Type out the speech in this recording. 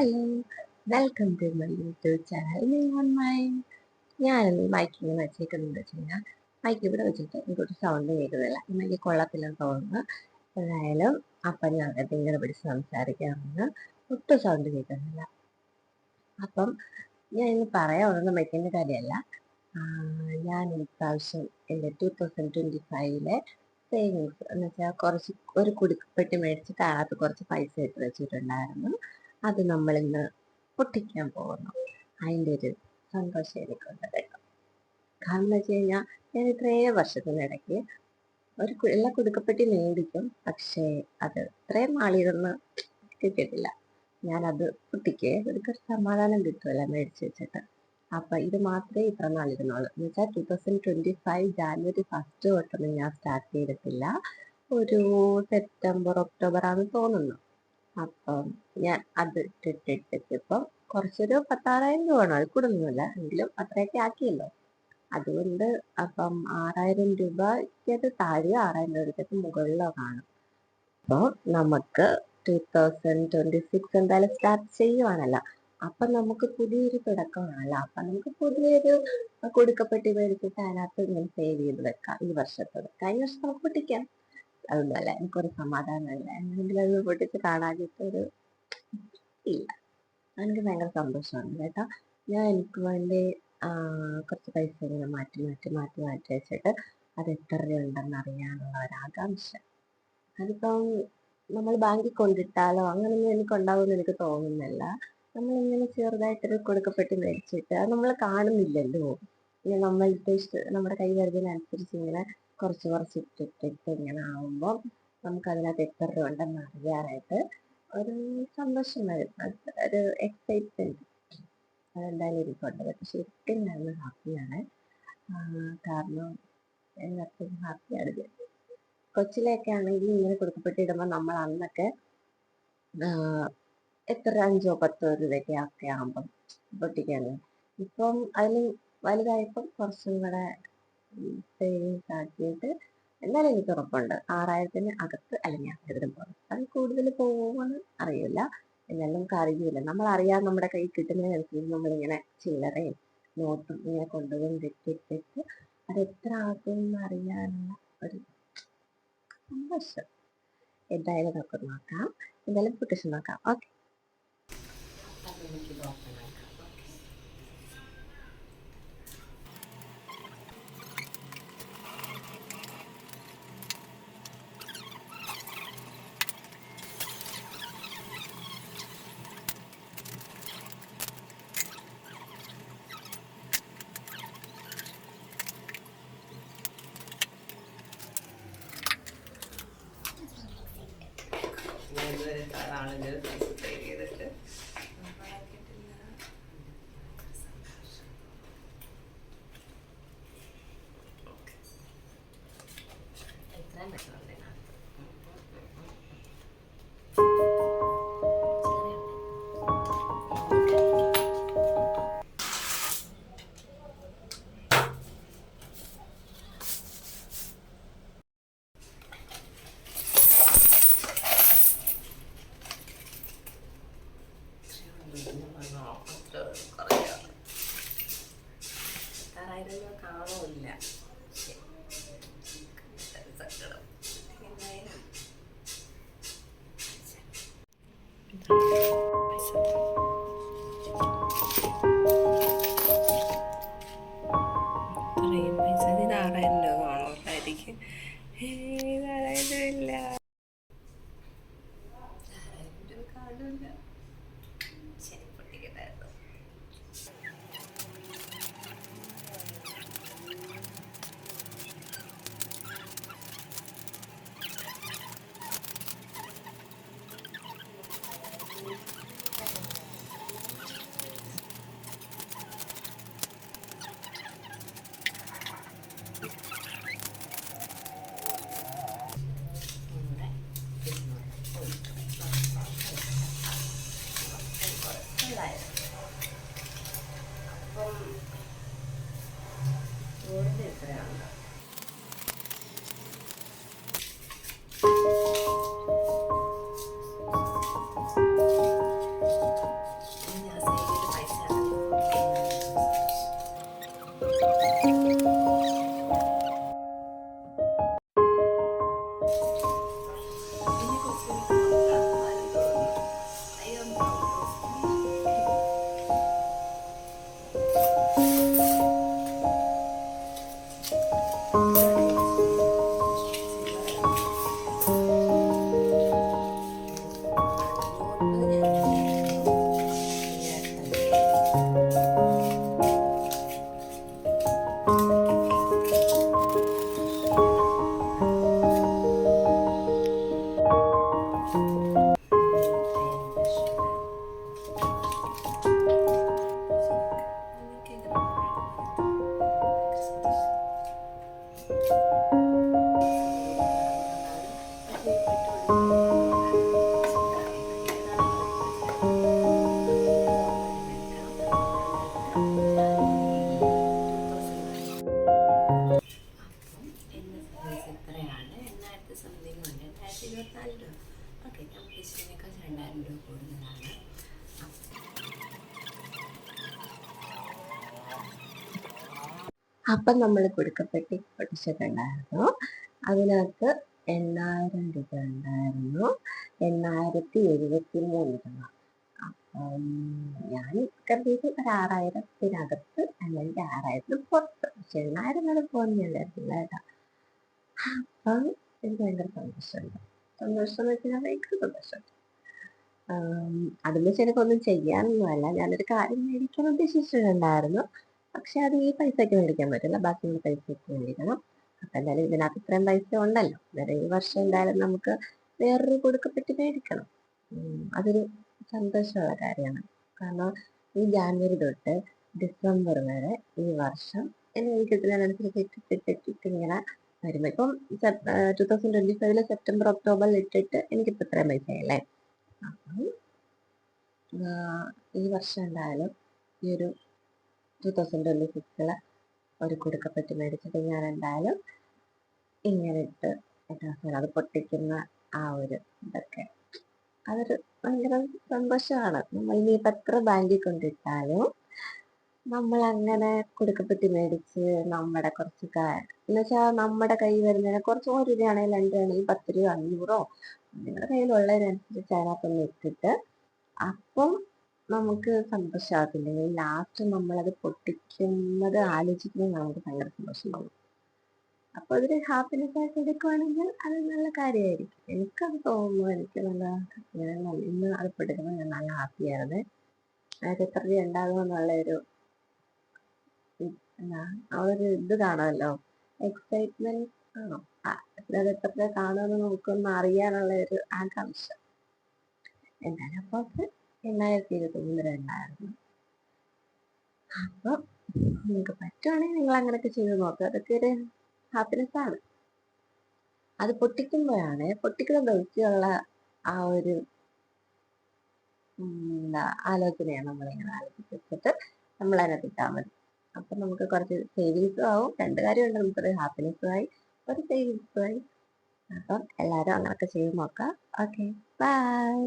Hello, welcome to my YouTube channel. ഞാനിന്ന് mic ഇങ്ങനെ വെച്ചേക്കുന്നത് വെച്ച് കഴിഞ്ഞാൽ മൈക്ക് ഇവിടെ വെച്ചിട്ട് എനിക്കൊരു സൗണ്ട് കേൾക്കുന്നില്ല. ഈ മൈക്ക് കൊള്ളത്തില്ലെന്ന് തോന്നുന്നു. എന്തായാലും അപ്പം ഞാൻ ഇങ്ങനെ പിടിച്ച് സംസാരിക്കാറുണ്ട്. ഒട്ടും സൗണ്ട് കേൾക്കുന്നില്ല. അപ്പം ഞാൻ ഇന്ന് പറയാൻ ഉള്ള മൈക്കിൻ്റെ കാര്യമല്ല. ഞാൻ ഇപ്രാവശ്യം എൻ്റെ 2025 സേവിങ്സ് എന്ന് വെച്ചാൽ ഒരു കുടുക്കപ്പെട്ടി മേടിച്ചിട്ട് അതിനകത്ത് കുറച്ച് പൈസ ഇട്ട് വെച്ചിട്ടുണ്ടായിരുന്നു. അത് നമ്മളിന്ന് പൊട്ടിക്കാൻ പോകുന്നു. അതിൻ്റെ ഒരു സന്തോഷം എനിക്കുണ്ട് കേട്ടോ. കാരണം എന്ന് വെച്ച് കഴിഞ്ഞാൽ ഞാൻ ഇത്രയും വർഷത്തിനിടയ്ക്ക് എല്ലാ കുടുക്കപ്പെട്ടി മേടിക്കും, പക്ഷേ അത് ഇത്രയും നാളിരുന്ന് കിട്ടിയിട്ടില്ല. ഞാനത് പൊട്ടിക്കേ ഒരു സമാധാനം കിട്ടുമല്ല മേടിച്ച് വെച്ചിട്ട്. അപ്പം ഇത് മാത്രമേ ഇത്ര നാളിരുന്നുള്ളൂ. എന്ന് വെച്ചാൽ 2025 ജാനുവരി 1 തൊട്ടൊന്നും ഞാൻ സ്റ്റാർട്ട് ചെയ്തിട്ടില്ല. ഒരു സെപ്റ്റംബർ ഒക്ടോബർ ആണെന്ന് തോന്നുന്നു. അപ്പം ഞാൻ അത് ഇട്ടിട്ടിപ്പം കുറച്ചൊരു 10,000 രൂപ വേണം. അത് കൂടുന്നില്ല, എങ്കിലും അത്രയൊക്കെ ആക്കിയല്ലോ. അതുകൊണ്ട് അപ്പം 6,000 രൂപയ്ക്കത് താഴെയോ 6,000 രൂപയ്ക്കത് മുകളിലോ കാണും. അപ്പോൾ നമുക്ക് 2026 എന്തായാലും സ്റ്റാർട്ട് ചെയ്യുവാണല്ലോ. അപ്പം നമുക്ക് പുതിയൊരു തുടക്കമാണല്ലോ. അപ്പം നമുക്ക് പുതിയൊരു കുടുക്കപ്പെട്ടി മേടിച്ചിട്ട് അതിനകത്ത് ഇങ്ങനെ സേവ് ചെയ്ത് വെക്കാം. ഈ വർഷത്തത് കഴിഞ്ഞ വർഷം നമുക്ക് പൊട്ടിക്കാം. അതൊന്നുമല്ല, എനിക്കൊരു സമാധാനമല്ല. എന്തെങ്കിലും അത് പൊട്ടിച്ച് കാണാനിട്ടൊരു ഇല്ല. എനിക്ക് ഭയങ്കര സന്തോഷമാണ് കേട്ടോ. ഞാൻ എനിക്ക് വേണ്ടി കുറച്ച് പൈസ ഇങ്ങനെ മാറ്റി വെച്ചിട്ട് അത് എത്ര രൂപയുണ്ടെന്ന് അറിയാനുള്ള ഒരാകാംക്ഷ. അതിപ്പം നമ്മൾ ബാങ്കിൽ കൊണ്ടിട്ടാലോ അങ്ങനെയൊന്നും എനിക്ക് ഉണ്ടാവുമെന്ന് എനിക്ക് തോന്നുന്നില്ല. നമ്മളിങ്ങനെ ചെറുതായിട്ടൊരു കൊടുക്കപ്പെട്ടി മേടിച്ചിട്ട് അത് നമ്മൾ കാണുന്നില്ലല്ലോ. ഇങ്ങനെ നമ്മുടെ കൈ വരുന്നതിനനുസരിച്ച് ഇങ്ങനെ കുറച്ച് ഇട്ടിട്ട് ഇങ്ങനെ ആവുമ്പോൾ നമുക്കതിനകത്ത് എത്ര രൂപ ഉണ്ടെന്ന് അറിയാനായിട്ട് ഒരു സന്തോഷം വരും. ഒരു എക്സൈറ്റ്മെന്റ് അതെന്തായാലും ഇരിപ്പുണ്ട്. പക്ഷെ ശരിക്കും ഞാൻ ഹാപ്പിയാണ്. കാരണം എല്ലാവർക്കും ഹാപ്പിയാണ്. കൊച്ചിലെയൊക്കെ ആണെങ്കിൽ ഇങ്ങനെ കൊടുക്കപ്പെട്ടിടുമ്പോൾ നമ്മൾ അന്നൊക്കെ എത്ര 5-10 രൂപയൊക്കെ ആകുമ്പം പൊട്ടിക്കാണ്. ഇപ്പം അതിന് വലുതായപ്പം കുറച്ചും കൂടെ സേവിങ്സ് ആക്കിയിട്ട് എന്നാലും എനിക്ക് ഉറപ്പുണ്ട് 6,000 അകത്ത് അല്ലെങ്കിൽ 6,000 പുറത്ത് അത് കൂടുതൽ പോകുമെന്ന് അറിയില്ല. എന്നാലും നമുക്ക് അറിയില്ല. നമ്മളറിയാതെ നമ്മുടെ കയ്യിൽ കിട്ടുന്നതിനനുസരിച്ച് നമ്മളിങ്ങനെ ചില്ലറയും നോട്ടും ഇങ്ങനെ കൊണ്ടുപോയിട്ടിട്ട് അത് എത്ര ആകുമെന്ന് അറിയാനുള്ള ഒരു സന്തോഷം. എന്തായാലും നമുക്ക് നോക്കാം. എന്തായാലും പൊട്ടിച്ച് നോക്കാം. ഓക്കെ, എനിക്കിത് ഓപ്പൺ ആക്കാം. ആളുകൾ സബ്സ്ക്രൈബ് ചെയ്തിട്ട് എത്രയും പെട്ടെന്ന് കാണില്ല. സങ്കടം. ഇത്രയും പൈസ ഇത് 6,000 രൂപ കാണുമായിരിക്കും. ഇത് 6,000 ഇല്ല, 6,000 രൂപ കാണില്ല. ശരി, പൊട്ടിക്കട്ടായിരുന്നു. അപ്പം നമ്മൾ കുടുക്കപ്പെട്ടി പൊട്ടിച്ചിട്ടുണ്ടായിരുന്നു. അതിനകത്ത് 8,000 രൂപ ഉണ്ടായിരുന്നു. 8,073 രൂപ. അപ്പം ഞാൻ കരുതിയത് ഒരു 6,000-ത്തിനകത്ത് അല്ലെങ്കിൽ 6,000-ത്തിന് പുറത്ത്. പക്ഷെ 8,000 വരെ പോകുമെന്ന് ഞാൻ കരുതില്ല കേട്ടോ. അപ്പം എനിക്ക് ഭയങ്കര സന്തോഷമുണ്ട്. സന്തോഷം എന്ന് വെച്ചാൽ ഭയങ്കര സന്തോഷം. അതിൽ വെച്ച് എനിക്കൊന്നും ചെയ്യാനൊന്നുമല്ല, ഞാനൊരു കാര്യം മേടിക്കാൻ ഉദ്ദേശിച്ചിട്ടുണ്ടായിരുന്നു. പക്ഷെ അത് ഈ പൈസയ്ക്ക് മേടിക്കാൻ പറ്റില്ല, ബാക്കിയുള്ള പൈസയ്ക്ക് മേടിക്കണം. അപ്പം എന്തായാലും ഇതിനകത്ത് ഇത്രയും പൈസ ഉണ്ടല്ലോ, അന്നേരം ഈ വർഷം എന്തായാലും നമുക്ക് വേറൊരു കുടുക്കപ്പെട്ടി മേടിക്കണം. അതൊരു സന്തോഷമുള്ള കാര്യമാണ്. കാരണം ഈ ജാനുവരി തൊട്ട് ഡിസംബർ വരെ ഈ വർഷം എനിക്ക് കിട്ടുന്നതിനനുസരിച്ച് ഇട്ടിട്ട് ഇങ്ങനെ വരുമ്പോൾ ഇപ്പം 2025 സെപ്റ്റംബർ ഒക്ടോബറിൽ ഇട്ടിട്ട് എനിക്കിപ്പോൾ ഇത്രയും പൈസയല്ലേ. അപ്പം ഈ വർഷം എന്തായാലും ഈ ഒരു 2026 ഒരു കുടുക്കപ്പെട്ടി മേടിച്ചിട്ട് ഞാൻ എന്തായാലും ഇങ്ങനെ ഇട്ട് അത് പൊട്ടിക്കുന്ന ആ ഒരു ഇതൊക്കെ അതൊരു ഭയങ്കര സന്തോഷമാണ്. നമ്മൾ ഇനിയിപ്പോൾ എത്ര ബാങ്കിൽ കൊണ്ടിട്ടാലും നമ്മൾ അങ്ങനെ കുടുക്കപ്പെട്ടി മേടിച്ച് നമ്മുടെ കുറച്ച് എന്നുവെച്ചാൽ നമ്മുടെ കയ്യിൽ വരുന്നതിനെ കുറച്ച് 1 രൂപയാണെങ്കിൽ 2 രൂപയാണെങ്കിൽ 10 രൂപ 500 നിങ്ങളുടെ കയ്യിലുള്ളതിനനുസരിച്ച് അതിനകത്തൊന്ന് ഇട്ടിട്ട് അപ്പം നമുക്ക് സന്തോഷമാകത്തില്ലെങ്കിൽ ലാസ്റ്റ് നമ്മളത് പൊട്ടിക്കുന്നത് ആലോചിക്കുമ്പോൾ നമുക്ക് ഭയങ്കര സന്തോഷമാകും. അപ്പോൾ അതൊരു ഹാപ്പിനെസ് ആയിട്ട് എടുക്കുവാണെങ്കിൽ അത് നല്ല കാര്യമായിരിക്കും. എനിക്കത് തോന്നുന്നു. എനിക്ക് ഇന്ന് അത് പൊട്ടിക്കുമ്പോൾ ഞാൻ നല്ല ഹാപ്പിയാണ്. അതായത് എത്ര രൂപ ഉണ്ടാകുമെന്നുള്ളൊരു ആ ഒരു ഇത് കാണുമല്ലോ, എക്സൈറ്റ്മെന്റ് ആണോ, അത് എത്ര രൂപ കാണുമെന്ന് നമുക്കൊന്ന് അറിയാനുള്ള ഒരു ആകാംക്ഷ. എന്തായാലും അപ്പോൾ 8,023 ഉണ്ടായിരുന്നു. അപ്പം നിങ്ങൾക്ക് പറ്റുവാണെങ്കിൽ നിങ്ങൾ അങ്ങനെയൊക്കെ ചെയ്ത് നോക്കുക. അതൊക്കെ ഒരു ഹാപ്പിനെസ് ആണ്. അത് പൊട്ടിക്കുമ്പോഴാണ്, പൊട്ടിക്കുന്ന ദിവസമുള്ള ആ ഒരു ആലോചനയാണ് നമ്മളിങ്ങനെ ആലോചിച്ച് വെച്ചിട്ട് നമ്മൾ അതിനകത്ത് ഇട്ടാൽ മതി. അപ്പം നമുക്ക് കുറച്ച് സേവിങ്സും ആവും. 2 കാര്യമുണ്ട്, നമുക്കൊരു ഹാപ്പിനെസ്സും ആയി, ഒരു സേവിങ്സും ആയി. അപ്പം എല്ലാവരും അങ്ങനെയൊക്കെ ചെയ്ത് നോക്കാം. Okay, by.